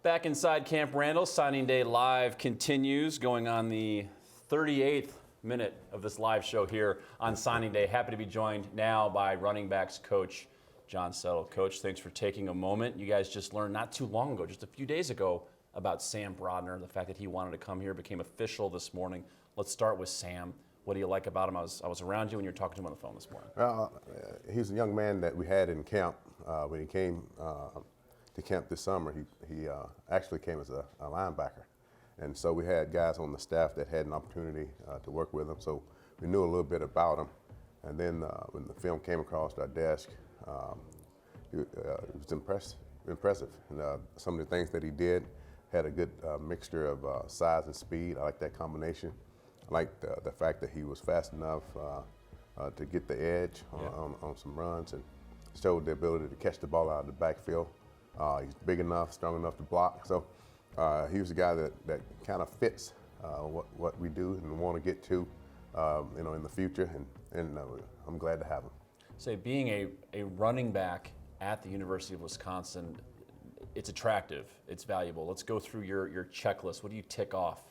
Back inside Camp Randall, signing day live continues, going on the 38th minute of this live show here on signing day. Happy to be joined now by running backs coach John Settle. Coach, thanks for taking a moment. You guys just learned not too long ago, just a few days ago, about Sam Brodner, the fact that he wanted to come here, became official this morning. Let's start with Sam. What do you like about him? I was around you when you were talking to him on the phone this morning. He's a young man that we had in camp when he came to camp this summer. He actually came as a linebacker. And so we had guys on the staff that had an opportunity to work with him. So we knew a little bit about him. And then when the film came across our desk, it was impressive. And some of the things that he did had a good mixture of size and speed. I like that combination. I like the fact that he was fast enough to get the edge on some runs and showed the ability to catch the ball out of the backfield. He's big enough, strong enough to block. So he was a guy that kind of fits what we do and want to get to, in the future. And I'm glad to have him. Say, being a running back at the University of Wisconsin, it's attractive, it's valuable. Let's go through your checklist. What do you tick off?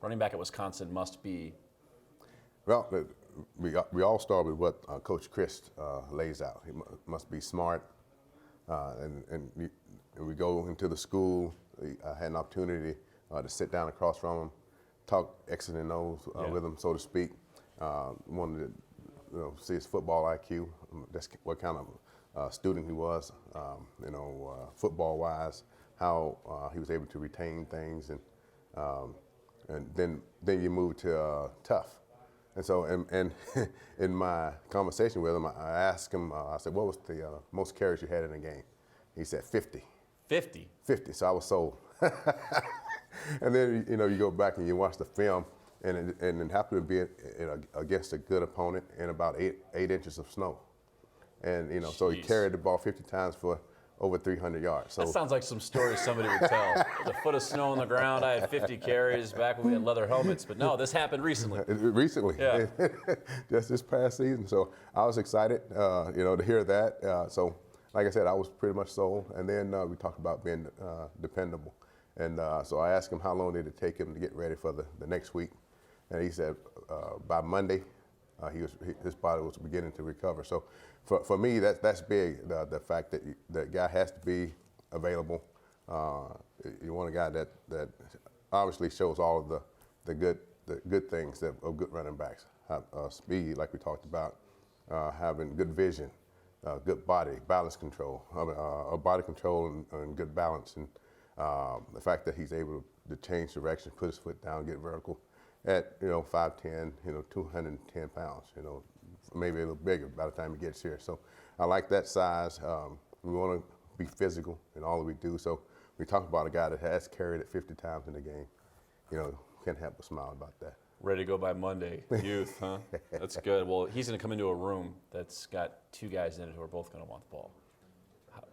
Running back at Wisconsin must be. Well, we all start with what Coach Chris lays out. He must be smart, and we go into the school. I had an opportunity to sit down across from him, talk X's and O's with him, so to speak. Wanted to see his football IQ. That's what kind of student he was, football-wise, how he was able to retain things, and then you move to tough. And so, and in my conversation with him, I asked him, I said, what was the most carries you had in a game? He said 50. 50? 50, so I was sold. And then, you go back and you watch the film, and it happened to be against a good opponent in about 8 inches of snow. And, so he carried the ball 50 times for over 300 yards. So that sounds like some stories somebody would tell. There's a foot of snow on the ground. I had 50 carries back when we had leather helmets. But no, this happened recently. Recently, yeah. Just this past season. So I was excited, to hear that. So, like I said, I was pretty much sold. And then we talked about being dependable. And so I asked him how long did it take him to get ready for the next week. And he said by Monday, his body was beginning to recover. So for me, that's big, the fact that the guy has to be available. You want a guy that obviously shows all of the good things of good running backs. Speed, like we talked about, having good vision, good body, balance control, body control and good balance, and the fact that he's able to change direction, put his foot down, get vertical at 5'10", 210 pounds, maybe a little bigger by the time he gets here. So I like that size. We want to be physical in all that we do. So we talk about a guy that has carried it 50 times in the game. Can't help but smile about that. Ready to go by Monday. Youth, huh? That's good. Well, he's going to come into a room that's got two guys in it who are both going to want the ball.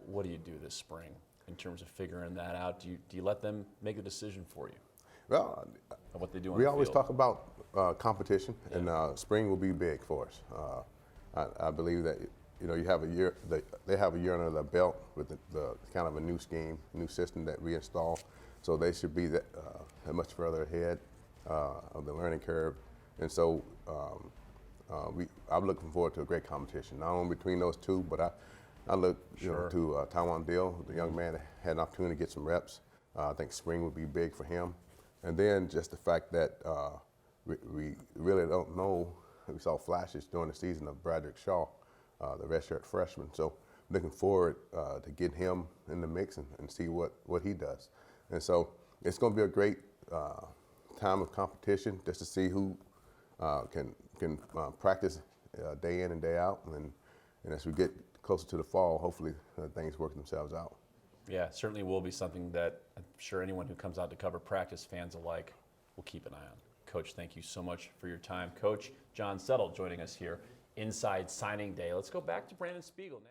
What do you do this spring in terms of figuring that out? Do you let them make a decision for you? Well, what they do on we the always field? talk about competition, and spring will be big for us. I believe that you have a year. They have a year under their belt with the kind of a new scheme, new system that we install. So they should be that much further ahead of the learning curve. And so I'm looking forward to a great competition, not only between those two, but I look to Taiwan Dill, the young man that had an opportunity to get some reps. I think spring would be big for him. And then just the fact that we really don't know. We saw flashes during the season of Bradrick Shaw, the redshirt freshman. So looking forward to get him in the mix and see what he does. And so it's going to be a great time of competition just to see who can practice day in and day out. And as we get closer to the fall, hopefully things work themselves out. Yeah, certainly will be something that I'm sure anyone who comes out to cover practice, fans alike, will keep an eye on. Coach, thank you so much for your time. Coach John Settle joining us here inside signing day. Let's go back to Brandon Spiegel now.